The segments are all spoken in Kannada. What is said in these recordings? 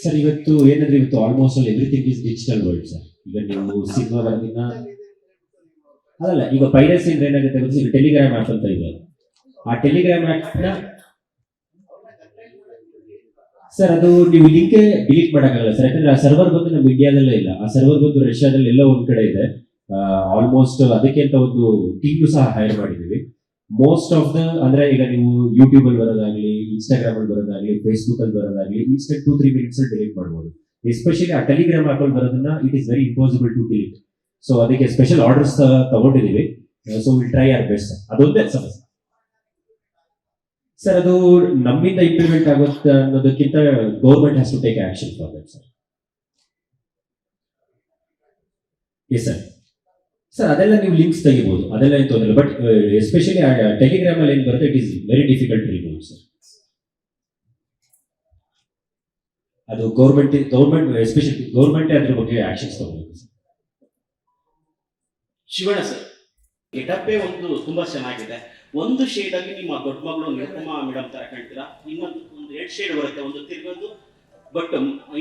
ಸರ್ ಇವತ್ತು ಏನಂದ್ರೆ ಇವತ್ತು almost all everything is digital world sir. ಈಗ ನೀವು ಸಿನಿಮಾ ಬರೋದಿನ ಅದಲ್ಲ, ಈಗ ಪೈರಸಿ ಅಂದ್ರೆ ಏನಾಗುತ್ತೆ ಗೊತ್ತಾ, ಈಗ ಟೆಲಿಗ್ರಾಮ್ ಆಪ್ ಅಂತ ಇದೆ. ಆ ಟೆಲಿಗ್ರಾಮ್ ಆಪ್ ನ ಸರ್ ಅದು ನೀವು ಲಿಂಕ್ ಡಿಲೀಟ್ ಮಾಡಕ್ಕಾಗಲ್ಲ ಸರ್, ಯಾಕಂದ್ರೆ ಆ ಸರ್ವರ್ ಬಂದು ನಮ್ಮ ಇಂಡಿಯಾದಲ್ಲೇ ಇಲ್ಲ, ಆ ಸರ್ವರ್ ಬಂದು ರಷ್ಯಾದಲ್ಲಿ ಎಲ್ಲೋ ಒಂದ್ ಕಡೆ ಇದೆ. ಆಲ್ಮೋಸ್ಟ್ ಅದಕ್ಕೆ ಅಂತ ಒಂದು ಟೀಮ್ ಸಹ ಹೈರ್ ಮಾಡಿದೀವಿ. ಮೋಸ್ಟ್ ಆಫ್ ದ ಅಂದ್ರೆ ಈಗ ನೀವು ಯೂಟ್ಯೂಬ್ ಅಲ್ಲಿ ಬರೋದಾಗ್ಲಿ, ಇನ್ಸ್ಟಾಗ್ರಾಮ್ ಅಲ್ಲಿ ಬರೋದಾಗ್ಲಿ, ಫೇಸ್ಬುಕ್ ಅಲ್ಲಿ ಬರೋದಾಗ್ಲಿ, ಇನ್ಸ್ಟೆಂಟ್ 2-3 ಮಿನಿಟ್ಸ್ ಅಲ್ಲಿ ಡಿಲೀಟ್ ಮಾಡಬಹುದು. ಎಸ್ಪೆಷಲಿ ಆ ಟೆಲಿಗ್ರಾಮ್ ಆಪ್ ಅಲ್ಲಿ ಬರೋದನ್ನ it is very impossible to delete. So ಅದಕ್ಕೆ ಸ್ಪೆಷಲ್ ಆರ್ಡರ್ಸ್ ತಗೊಂಡಿದೀವಿ. So will try our best. ಅದೊಂದೇ ಸಮಸ್ಯೆ ಸರ್, ಅದು ನಮ್ಮಿಂದ ಇಂಪ್ಲಿಮೆಂಟ್ ಆಗುತ್ತೆ ಅನ್ನೋದಕ್ಕಿಂತ government has to take action for that sir. Yes sir. Sir ಅದೆಲ್ಲ ನೀವು ಲಿಂಕ್ಸ್ ತೆಗಿಬಹುದು, ಅದೆಲ್ಲ ಏನು ತೊಂದರೆ, ಬಟ್ ಎಸ್ಪೆಷಲಿ ಟೆಲಿಗ್ರಾಮ್ ಅಲ್ಲಿ ಏನು ಬರುತ್ತೆ it is very difficult to remove sir. ಅದು ಗೌರ್ಮೆಂಟ್ ಎಸ್ಪೆಷಲಿ ಗೌರ್ಮೆಂಟ್ ಅದ್ರ ಬಗ್ಗೆ ಆಕ್ಷನ್ಸ್ ತಗೋಬೇಕು ಸರ್. ಶಿವಣ್ಣ ಸರ್, ಗೆಟಪ್ಪೇ ಒಂದು ತುಂಬಾ ಚೆನ್ನಾಗಿದೆ. ಒಂದು ಶೇಡ್ ಅಲ್ಲಿ ನಿಮ್ಮ ದೊಡ್ಡ ಮಗಳು ನಿರುಪಮಾ ಮೇಡಮ್ ತರ ಕಾಣ್ತೀರಾ, ಇನ್ನೊಂದು ಒಂದು 2 ಶೇಡ್ ಬರುತ್ತೆ, ಒಂದು ತಿರ್ಗೊಂದು, ಬಟ್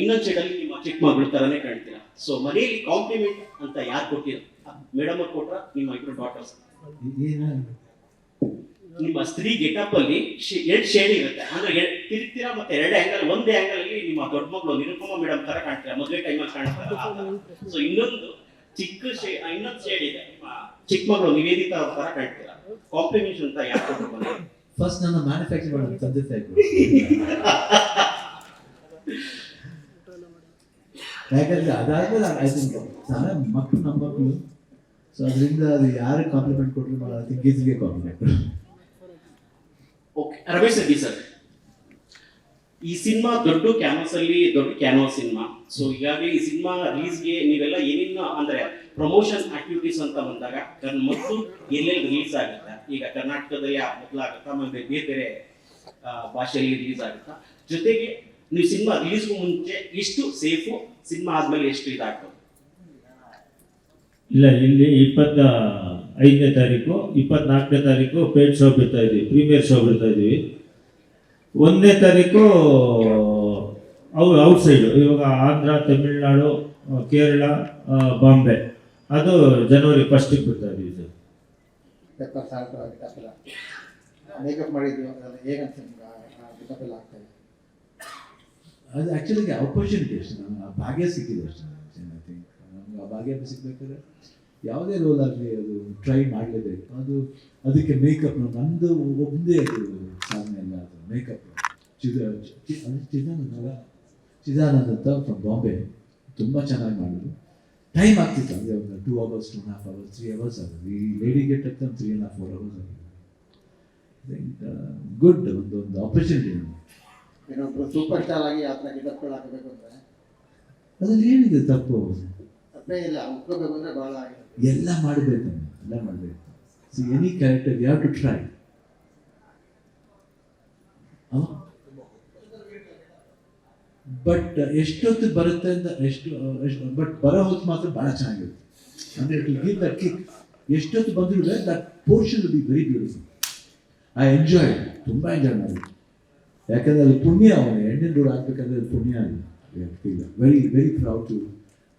ಇನ್ನೊಂದು ಶೇಡ್ ಅಲ್ಲಿ ನಿಮ್ಮ ಚಿಕ್ಕ ಮಗಳು ತರನೇ ಕಾಣ್ತೀರಾ. ಸೊ ಮನೆಯಲ್ಲಿ ಕಾಂಪ್ಲಿಮೆಂಟ್ ಅಂತ ಯಾರು ಕೊಟ್ಟಿರ, ಮೇಡಮ್ ಅವ್ರು ಕೊಟ್ರ ನಿಮ್ಮ ಇಬ್ರು ಡಾಟರ್ಸ್? ನಿಮ್ಮ ಸ್ತ್ರೀ ಗೆಟಪ್ ಅಲ್ಲಿ 2 ಶೇಡ್ ಇರುತ್ತೆ, ಅಂದ್ರೆ ತಿರುಗ್ತೀರಾ ಮತ್ತೆ 2 ಆಂಗಲ್, ಒಂದೇ ಆಂಗಲ್ ಅಲ್ಲಿ ನಿಮ್ಮ ದೊಡ್ಡ ಮಗಳು ನಿರುಪಮಾ ಮೇಡಮ್ ತರ ಕಾಣ್ತೀರಾ, ಮದುವೆ ಟೈಮಲ್ಲಿ ಕಾಣ್ತಾರೆ. ಸೊ ಇನ್ನೊಂದು ಇನ್ನೊಂದು ಶೇಡ್ ಇದೆ, ನಿಮ್ಮ ಚಿಕ್ಕ ಮಗಳು ನಿವೇದಿತಾ ಅವ್ರ ತರ ಕಾಣ್ತೀರಾ. ಕಾಂಪ್ಲಿಮೆಂಟ್ ಅಂತ ಯಾರು ಕೊಟ್ಟರು? ಫಸ್ಟ್ ನನ್ನ ಮ್ಯಾನುಫ್ಯಾಕ್ಚರ್ ಮಾಡೋದು ತಂದೆ ತಾಯಿ. ಯಾಕಂದ್ರೆ ಅದಾದ್ಮೇಲೆ ಐ ಥಿಂಕ್ ಮಕ್ಕಳು ನಮ್ಮ ಮಕ್ಕಳು. ಸೊ ಅದರಿಂದ ಅದು ಯಾರು ಕಾಂಪ್ಲಿಮೆಂಟ್ ಕೊಟ್ಟರು ಐ ಥಿಂಕ್ ಗೀತ್ಗೆ compliment. Okay, Ramesh Reddy sir, ಈ ಸಿನಿಮಾ ದೊಡ್ಡ ಕ್ಯಾನ್ವಾಸ್ ಸಿನಿಮಾ. ಸೊ ಈಗಾಗಲೇ ಈ ಸಿನಿಮಾ ರಿಲೀಸ್ಗೆ ನೀವೆಲ್ಲ ಏನೇನು ಅಂದ್ರೆ ಪ್ರಮೋಷನ್ ಆಕ್ಟಿವಿಟೀಸ್ ಅಂತ ಬಂದಾಗ ಮತ್ತು ಎಲ್ಲೆಲ್ಲಿ ರಿಲೀಸ್ ಆಗುತ್ತೆ, ಈಗ ಕರ್ನಾಟಕದಲ್ಲಿ ಮೊದಲಾಗುತ್ತಾ, ಆಮೇಲೆ ಬೇರೆ ಬೇರೆ ಭಾಷೆಯಲ್ಲಿ ರಿಲೀಸ್ ಆಗುತ್ತಾ, ಜೊತೆಗೆ ನೀವು ಸಿನಿಮಾ ರಿಲೀಸ್ಗೂ ಮುಂಚೆ ಎಷ್ಟು ಸೇಫು, ಸಿನಿಮಾ ಆದ್ಮೇಲೆ ಎಷ್ಟು ಇದಾಗ್ತದೆ? ಇಲ್ಲ, ಇಲ್ಲಿ 25ನೇ ತಾರೀಕು 24ನೇ ತಾರೀಕು ಪೇಡ್ ಶೋ ಬಿಡ್ತಾ ಇದೀವಿ, ಪ್ರೀಮಿಯರ್ ಶೋ ಬಿಡ್ತಾ ಇದೀವಿ. 1ನೇ ತಾರೀಕು ಔಟ್ ಸೈಡ್, ಇವಾಗ ಆಂಧ್ರ, ತಮಿಳ್ನಾಡು, ಕೇರಳ, ಬಾಂಬೆ, ಅದು ಜನವರಿ 1ಕ್ಕೆ ಬಿಡ್ತಾ ಇದೀವಿ ಸರ್. ಮೇಕಪ್ ಮಾಡಿದ್ವಿ ಹೇಗಂತ ಆಗ್ತಾ ಇದೆ. ಅದು ಆ್ಯಕ್ಚುಲಿ ಆಪರ್ಚುನಿಟಿ ಅಷ್ಟೇ, ನಮ್ಗೆ ಆ ಭಾಗ್ಯ ಸಿಕ್ಕಿದೆ ಅಷ್ಟೇ. ಐ ಥಿಂಕ್ ನಮ್ಗೆ ಆ ಭಾಗ್ಯ ಸಿಗ್ಬೇಕಾದ್ರೆ ಯಾವುದೇ ರೋಲ್ ಆಗಲಿ ಅದು ಟ್ರೈ ಮಾಡಲೇಬೇಕು. ಅದಕ್ಕೆ ಮೇಕಪ್ ನಂದು ಒಂದೇ ಅದು ಸಾಧನೆ ಅಲ್ಲ, ಅದು ಮೇಕಪ್ ಚಿದಾನಂದ್ ಅಂತ ಫ್ರಮ್ ಬಾಂಬೆ ತುಂಬ ಚೆನ್ನಾಗಿ ಮಾಡಿದ್ರು. ಟೈಮ್ ಆಗ್ತಿತ್ತು, ಅಂದರೆ ಒಂದು 2 hours, 2.5 hours, 3 hours ಆಗೋದು. ಈ ಲೇಡಿ ಗೆಟ್ ಅಪ್ 3.5-4 hours ಆಗಿದೆ. ಐ ಥಿಂಕ್ ಗುಡ್ ಒಂದು ಆಪರ್ಚುನಿಟಿ. ಇನ್ನೊಬ್ರು ಸೂಪರ್ ಸ್ಟಾರ್ ಆಗಿ ಆ ಥರ ಗೆಟಪ್ಗಳು ಹಾಕಬೇಕು ಅಂದರೆ ಅದ್ರಲ್ಲಿ ಏನಿದೆ ತಪ್ಪು? ತಪ್ಪೇ ಇಲ್ಲ, ಉಟ್ಕೋಬೇಕು ಅಂದರೆ ಭಾಳ ಆಗಿದೆ. ಎಲ್ಲ ಮಾಡಬೇಕು, ಎಲ್ಲ ಮಾಡಬೇಕು. See any character you have to try. But ಎಷ್ಟೊತ್ತು ಬರುತ್ತೆ ಅಂತ ಬಟ್ ಬರೋ ಹೊತ್ತು ಮಾತ್ರ ಭಾಳ ಚೆನ್ನಾಗಿರುತ್ತೆ. ಅಂದರೆ it will give that kick. ಎಷ್ಟೊತ್ತು ಬಂದರೂ that portion will be very beautiful. I enjoy, ತುಂಬ ಎಂಜಾಯ್ ಮಾಡಿದ್ವಿ. ಯಾಕಂದರೆ ಅದು ಪುಣ್ಯ, ಅವನು ಹೆಣ್ಣಿನ ರೋಡ್ ಆಗಬೇಕಂದ್ರೆ ಅದು ಪುಣ್ಯ ಆಗಿದೆ. Very very proud to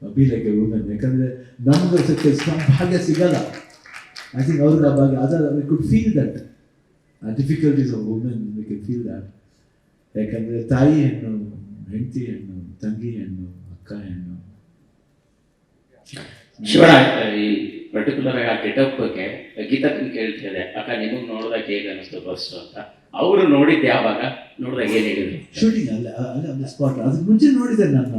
be like a women. ಯಾಕಂದರೆ ನಮ್ಗೆ ಭಾಗ್ಯ ಸಿಗಲ್ಲ. ಐ ಥಿಂಕ್ ಅವ್ರಿಗೆ ಆ ಭಾಗ್ಯ ಅದರ we could feel that difficulties of women, we can feel that. ಯಾಕಂದರೆ ತಾಯಿ ಹೆಣ್ಣು, ಹೆಂಡತಿ ಹೆಣ್ಣು, ತಂಗಿ ಹೆಣ್ಣು, ಅಕ್ಕ ಹೆಣ್ಣು. ಶಿವಣ್ಣ, ಈ ಪರ್ಟಿಕ್ಯುಲರ್ ಆಗಿ ಆ ಗೆಟಪ್ ಬಗ್ಗೆ ಗೀತಾ ಕೇಳ್ತಿದೆ, ಅಕ್ಕ ನಿಮಗೆ ನೋಡಿದಾಗ ಹೇಗೆ ಅನಿಸ್ತು ಫಸ್ಟ್ ಅಂತ. ಅವರು ನೋಡಿದ್ದು ಯಾವಾಗ, ನೋಡಿದಾಗ ಏನು ಹೇಳಿದ್ರು? ಶೂಟಿಂಗ್ ಅಲ್ಲ ಸ್ಪಾಟ್. ಅದಕ್ಕೆ ಮುಂಚೆ ನೋಡಿದೆ ನನ್ನ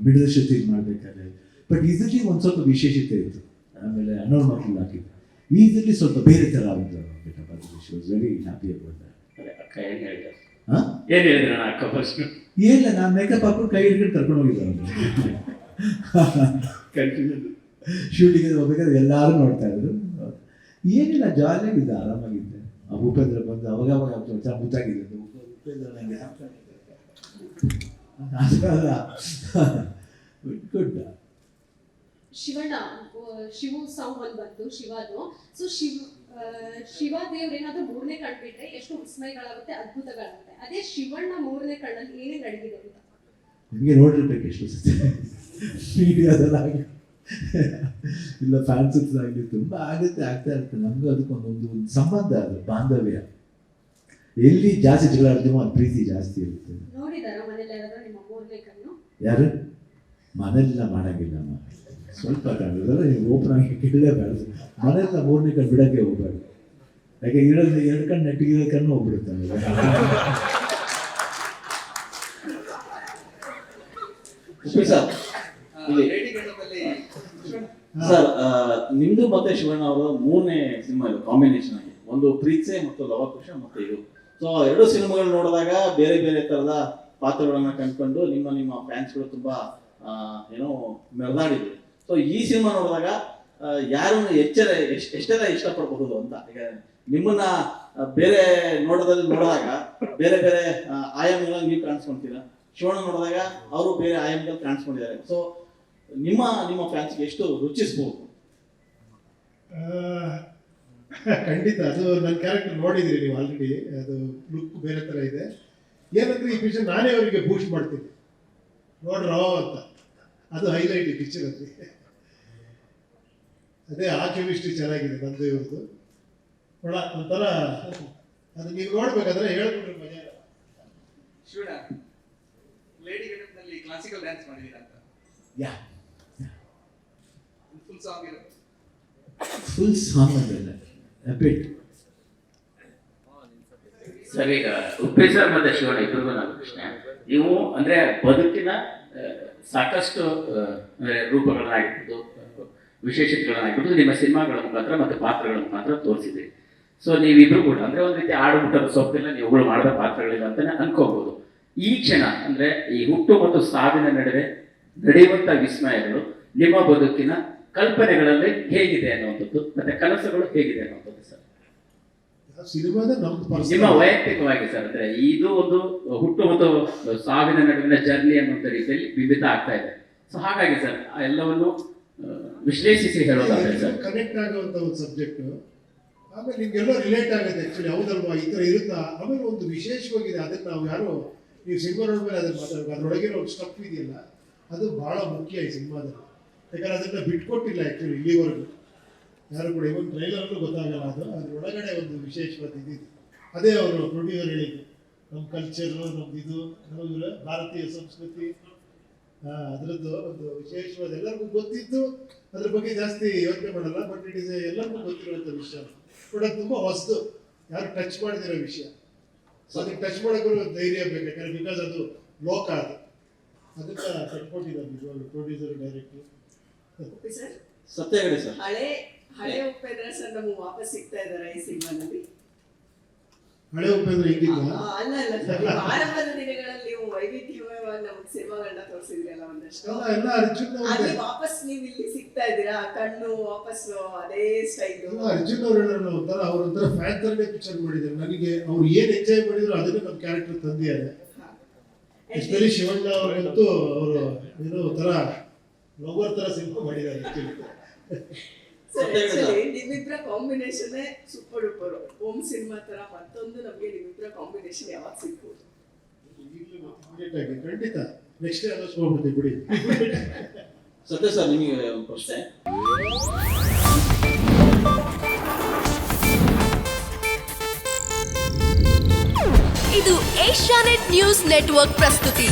ಮಿಡಲ್ ಶೂಟಿಂಗ್ ಮಾಡಬೇಕಾದ್ರೆ. ಬಟ್ ಇದರಲ್ಲಿ ಒಂದು ಸ್ವಲ್ಪ ವಿಶೇಷತೆ ಇತ್ತು. ಆಮೇಲೆ ಅನ್ನೋರ್ ಮಕ್ಕಳು ಹಾಕಿದ್ದು ಇದರಲ್ಲಿ ಸ್ವಲ್ಪ ಬೇರೆ ಥರ ಒಂದು ಗೆಟಪ್ ಆಗಿದೆ. She was very happy about that. ಅಕ್ಕ ಏನು ಹೇಳಿದ್ರು? ಹಾಂ, ಏನು ಹೇಳಿದ್ರು ಅಣ್ಣ ಅಕ್ಕ ಫಸ್ಟ್? ಏನಿಲ್ಲ, ನಾನು ಮೇಕಪ್ ಹಾಕೊಂಡು ಕೈ ಹಿಡ್ಕೊಂಡು ಕರ್ಕೊಂಡು ಹೋಗಿದ್ದೆ ಕಂಟಿನ್ಯೂ ಶೂಟಿಂಗ್ ಹೋಗ್ಬೇಕಾದ್ರೆ ಎಲ್ಲರೂ ನೋಡ್ತಾ ಇದ್ರು. ಏನಿಲ್ಲ, ಜಾಲಿಯಾಗಿದ್ದೆ, ಆರಾಮಾಗಿದ್ದೆ. ಉಪೇಂದ್ರ ಬಂದು ಅವಾಗ ಮುತ್ತಾಗಿದ್ದೆ. ಉಪೇಂದ್ರ ನನಗೆ ಗುಡ್. ಶಿವಣ್ಣ, ಶಿವು ಸಾಂಗ್ ಒಂದು ಬಂತು ಶಿವದು. ಸೊ ಶಿವ ದೇವ್ರೇನಾದ್ರೂ 3ನೇ ಕಣ್ಬಿಟ್ರೆ ಎಷ್ಟು ವಿಸ್ಮಯಗಳಾಗುತ್ತೆ, ಅದ್ಭುತಗಳಾಗುತ್ತೆ. ಅದೇ ಶಿವಣ್ಣ 3ನೇ ಕಣ್ಣಲ್ಲಿ ಏನೇನು ನಡೆದಿದೆ ಅಂತ ನಿಮಗೆ ನೋಡಿರ್ಬೇಕು ಎಷ್ಟು ಸತಿ ಮೀಡಿಯಾದಲ್ಲಾಗಲಿ ಇಲ್ಲ ಫ್ಯಾನ್ಸಲ್ಲಾಗಲಿ ತುಂಬ ಆಗುತ್ತೆ, ಆಗ್ತಾ ಇರುತ್ತೆ. ನಮಗೂ ಅದಕ್ಕೊಂದೊಂದು ಸಂಬಂಧ, ಅದು ಬಾಂಧವ್ಯ. ಎಲ್ಲಿ ಜಾಸ್ತಿ ಜಗಳ ಆಡ್ತೀವೋ ಅಲ್ಲಿ ಪ್ರೀತಿ ಜಾಸ್ತಿ ಇರುತ್ತೆ. ನೋಡಿದಾರ ಮನೇಲಿ ಯಾರಾದ್ರೂ ನಿಮ್ಮ ಮೂರನೇ ಕಣ್ಣು? ಯಾರು ಮನೆಯಲ್ಲ ಮಾಡೋಂಗಿಲ್ಲ, ಸ್ವಲ್ಪ ಕಾಣೋದಲ್ಲ, ನೀವು ಓಪನ್ ಆಗಿ ಕೇಳಲೇಬಾರ್ದು. ಮನೆಯಲ್ಲ ಮೂರನೇ ಕಣ್ಣು ಬಿಡೋಕ್ಕೆ ಹೋಗ್ಬಾರ್ದು, ಯಾಕೆ ಇರೋದು 2 ಕಣ್ಣು ನೆಟ್ಟಿಗಿರೋ ಕಣ್ಣು ಹೋಗ್ಬಿಡುತ್ತೆ ಆಮೇಲೆ. ಸರ್ ಸರ್ ನಿಮ್ದು ಮತ್ತೆ ಶಿವಣ್ಣ ಅವರ 3ನೇ ಸಿನಿಮಾ ಇದು ಕಾಂಬಿನೇಷನ್ ಆಗಿ, ಒಂದು ಪ್ರೀತ್ಸೆ ಮತ್ತು ಲವಕುಶ ಮತ್ತು ಇದು. ಸೊ 2 ಸಿನಿಮಾಗಳು ನೋಡಿದಾಗ ಬೇರೆ ಬೇರೆ ತರದ ಪಾತ್ರಗಳನ್ನ ಕಂಡುಕೊಂಡು ನಿಮ್ಮ ಫ್ಯಾನ್ಸ್ಗಳು ತುಂಬಾ ಏನೋ ಮೆರೆದಾಡಿದ್ರು. ಸೊ ಈ ಸಿನಿಮಾ ನೋಡಿದಾಗ ಯಾರನ್ನು ಎಷ್ಟೆಲ್ಲ ಇಷ್ಟಪಡಬಹುದು ಅಂತ. ಈಗ ನಿಮ್ಮನ್ನ ಬೇರೆ ನೋಡಿದಾಗ ಬೇರೆ ಬೇರೆ ಆಯಾಮಗಳಲ್ಲಿ ನೀವು ಕಾಣಿಸ್ಕೊಂತೀರಾ, ಶಿವಣ್ಣ ನೋಡಿದಾಗ ಅವರು ಬೇರೆ ಆಯಾಮದಲ್ಲಿ ಕಾಣಿಸ್ಕೊಂಡಿದ್ದಾರೆ. ಸೊ ನಿಮ್ಮ ಫ್ಯಾನ್ಸ್ಗೆ ಎಷ್ಟು ರುಚಿಸಬಹುದು? ಖಂಡಿತ ಅದು ನನ್ನ ಕ್ಯಾರೆಕ್ಟರ್ ನೋಡಿದ್ರಿ ನೀವು ಆಲ್ರೆಡಿ, ಅದು ಲುಕ್ ಬೇರೆ ಥರ ಇದೆ. ಏನಂದ್ರೆ ಈ ಪಿಕ್ಚರ್ ನಾನೇ ಅವರಿಗೆ ಬೂಸ್ಟ್ ಮಾಡ್ತೀನಿ, ನೋಡ್ರೋ ಅಂತ. ಅದು ಹೈಲೈಟ್ ಈ ಪಿಕ್ಚರ್ ಅಲ್ಲಿ. ಅದೇ ಆ ಕೆಮಿಸ್ಟ್ರಿ ಚೆನ್ನಾಗಿದೆ ನಂದು ಇವ್ರದ್ದು. ಒಂಥರ ಅದು ನೀವು ನೋಡ್ಬೇಕಾದ್ರೆ ಹೇಳ್ಬಿಟ್ರೆ ಮಜಾ. ಶಿವಣ್ಣ ಲೇಡಿ ಗಣಪನಲ್ಲಿ ಕ್ಲಾಸಿಕಲ್ ಡ್ಯಾನ್ಸ್ ಮಾಡಿದ್ದೀರಾ ಅಂತ? ಯಾ ಫುಲ್ ಸಾಂಗ್ ಇರುತ್ತೆ? ಫುಲ್ ಸಾಂಗ್ ಅಲ್ಲ, ಎಪಿಟ್. ಸರ್, ಈಗ ಉಪ್ಪೇಶ್ ಸರ್ ಮತ್ತೆ ಶಿವಣ್ಣ ಇಬ್ಬರಿಗೂ ನಾನು ಪ್ರಶ್ನೆ. ನೀವು ಅಂದ್ರೆ ಬದುಕಿನ ಸಾಕಷ್ಟು ರೂಪಗಳನ್ನಾಗಿರ್ಬೋದು, ವಿಶೇಷತೆಗಳನ್ನಾಗಿರ್ಬೋದು ನಿಮ್ಮ ಸಿನಿಮಾಗಳ ಮುಖಾಂತರ ಮತ್ತು ಪಾತ್ರಗಳ ಮುಖಾಂತರ ತೋರಿಸಿದ್ರಿ. ಸೊ ನೀವಿಬ್ರು ಕೂಡ ಅಂದ್ರೆ ಒಂದು ರೀತಿ ಆಡುಮುಟ್ಟದ ಸೊಪ್ಪಿಲ್ಲ, ನೀವುಗಳು ಮಾಡಿದ ಪಾತ್ರಗಳಿಲ್ಲ ಅಂತಾನೆ ಅನ್ಕೋಬಹುದು. ಈ ಕ್ಷಣ ಅಂದ್ರೆ ಈ ಹುಟ್ಟು ಮತ್ತು ಸಾವಿನ ನಡುವೆ ನಡೆಯುವಂತ ವಿಸ್ಮಯಗಳು ನಿಮ್ಮ ಬದುಕಿನ ಕಲ್ಪನೆಗಳಲ್ಲಿ ಹೇಗಿದೆ ಅನ್ನುವಂಥದ್ದು, ಮತ್ತೆ ಕನಸುಗಳು ಹೇಗಿದೆ ಅನ್ನುವಂಥದ್ದು ಸರ್ ಸಿನಿಮಾದ ನಿಮ್ಮ ವೈಯಕ್ತಿಕವಾಗಿ ಸರ್. ಅಂದ್ರೆ ಇದು ಒಂದು ಹುಟ್ಟು ಮತ್ತು ಸಾವಿನ ನಡುವಿನ ಜರ್ನಿ ಅನ್ನುವಂಥ ರೀತಿಯಲ್ಲಿ ಬಿಂಬಿತ ಆಗ್ತಾ ಇದೆ. ಸೊ ಹಾಗಾಗಿ ಸರ್ ಆ ಎಲ್ಲವನ್ನು ವಿಶ್ಲೇಷಿಸಿ ಹೇಳೋದಾದ್ರೆ ಸರ್, ಕನೆಕ್ಟ್ ಆಗುವಂತ ಒಂದು ಸಬ್ಜೆಕ್ಟ್, ಆಮೇಲೆ ನಿಮ್ಗೆಲ್ಲ ರಿಲೇಟ್ ಆಗುತ್ತೆ ಆಕ್ಚುಲಿ. ಹೌದಲ್ವಾ, ಈ ತರ ಇರುತ್ತಾ? ಆಮೇಲೆ ಒಂದು ವಿಶೇಷವಾಗಿದೆ, ಅದನ್ನ ನಾವು ಯಾರು ನೀವು ಸಿನಿಮಾ ನೋಡ್ಮೇಲೆ ಅದನ್ನ ಮಾತಾಡ್ಬೇಕು. ಅದ್ರೊಳಗಿರೋ ಒಂದು ಸ್ಟಫ್ ಇದೆಯಲ್ಲ, ಅದು ಬಹಳ ಮುಖ್ಯ ಈ ಸಿನಿಮಾದಲ್ಲಿ. ಯಾಕಂದ್ರೆ ಅದನ್ನ ಬಿಟ್ಕೊಟ್ಟಿಲ್ಲ ಆಕ್ಚುಲಿ ಇಲ್ಲಿವರೆಗೂ ಯಾರು ಕೂಡ. ಇವನ್ ಟ್ರೈಲರ್ಗೂ ಗೊತ್ತಾಗಲ್ಲ ಅದು, ಅದ್ರೊಳಗಡೆ ಒಂದು ವಿಶೇಷವಾದ ಇದಿದೆ. ಅದೇ ಅವರು ಪ್ರೊಡ್ಯೂಸರ್ ಹೇಳಿದ್ದು, ನಮ್ಮ ಕಲ್ಚರು, ನಮ್ದು ಇದು, ನಮ್ಮ ಭಾರತೀಯ ಸಂಸ್ಕೃತಿ, ಅದರದ್ದು ಒಂದು ವಿಶೇಷವಾದ ಎಲ್ಲರಿಗೂ ಗೊತ್ತಿತ್ತು. ಅದ್ರ ಬಗ್ಗೆ ಜಾಸ್ತಿ ಯೋಚನೆ ಮಾಡಲ್ಲ, ಬಟ್ ಇಟ್ ಇಸ್ ಎಲ್ಲರಿಗೂ ಗೊತ್ತಿರುವಂಥ ವಿಷಯ. ಬಟ್ ಅದು ತುಂಬ ಹೊಸದು, ಯಾರು ಟಚ್ ಮಾಡಿದಿರೋ ವಿಷಯ. ಸೊ ಅದಕ್ಕೆ ಟಚ್ ಮಾಡೋಕ್ಕೂ ಧೈರ್ಯ ಬೇಕು, ಯಾಕಂದ್ರೆ ಬಿಕಾಸ್ ಅದು ಲೋಕ, ಅದನ್ನ ಕಟ್ಕೊಟ್ಟಿದ್ದಾರೆ ನಿಜವಾಗ್ಲೂ ಪ್ರೊಡ್ಯೂಸರ್, ಡೈರೆಕ್ಟರ್. ಸತ್ಯ ಹೇಳಿ ಸರ್. ಹಳೆ ಉಪೇಂದ್ರ ಸರ್ ನಮಗೆ ವಾಪಸ್ ಸಿಗ್ತಾ ಇದಾರೆ ಈ ಸಿನಿಮಾನಲ್ಲಿ? ಹಳೆ ಉಪೇಂದ್ರ ಹೆಂಗಿದ್ದ? ಅಲ್ಲ ಸರ್, ಆರಂಭದ ದಿನಗಳಲ್ಲಿ ನೀವು ವೈವಿಧ್ಯಮಯವಾಗಿ ನಮಗೆ ಸಿನಿಮಾಗಳನ್ನ ತೋರಿಸಿದ್ರಿ ಅಲ್ಲ ಒಂದಷ್ಟು. ಎಲ್ಲ ಅರ್ಜುನ್ ಅಲ್ಲಿ ವಾಪಸ್ ನೀವು ಇಲ್ಲಿ ಸಿಗ್ತಾ ಇದ್ದೀರಾ, ಕಣ್ಣು ವಾಪಸ್ ಅದೇ ಸ್ಟೈಲ್. ಅರ್ಜುನ್ ಅವ್ರು ಹೇಳೋಣ ಒಂಥರ, ಅವ್ರೊಂಥರ ಫ್ಯಾನ್ ತರನೇ ಪಿಕ್ಚರ್ ಮಾಡಿದ್ದಾರೆ. ನನಗೆ ಅವ್ರು ಏನ್ ಎಂಜಾಯ್ ಮಾಡಿದ್ರು ಅದನ್ನೇ ನಮ್ಮ ಕ್ಯಾರೆಕ್ಟರ್ ತಂದಿದ್ದಾರೆ. ಎಸ್ಪೆಷಲಿ ಶಿವಣ್ಣ ಅವ್ರಿಗಂತೂ ಅವರು ಏನೋ ಒಂಥರ ಲವರ್ ತರ ಸಿನಿಮಾ ಮಾಡಿದ್ದಾರೆ ಆಕ್ಚುಲಿ. ನಿಮ್ಮಿಬ್ಬರ combination super duper. Om cinema ತರ ಮತ್ತೊಂದು ನಮಗೆ ನಿಮ್ಮಿಬ್ಬರ ಕಾಂಬಿನೇಷನ್ ಯಾವಾಗ ಸಿಗ್ಬೋದು? ಖಂಡಿತ ನೆಕ್ಸ್ಟ್ ಡೇ ಅನೌನ್ಸ್ ಮಾಡ್ಬಿಡ್ತೀವಿ ಬಿಡಿ. ಸತ್ಯ ಸರ್, ನಿಮಗೆ ಒಂದು ಪ್ರಶ್ನೆ. ಇದು ಏಷ್ಯಾನೆಟ್ ನ್ಯೂಸ್ ನೆಟ್ವರ್ಕ್ ಪ್ರಸ್ತುತಿ.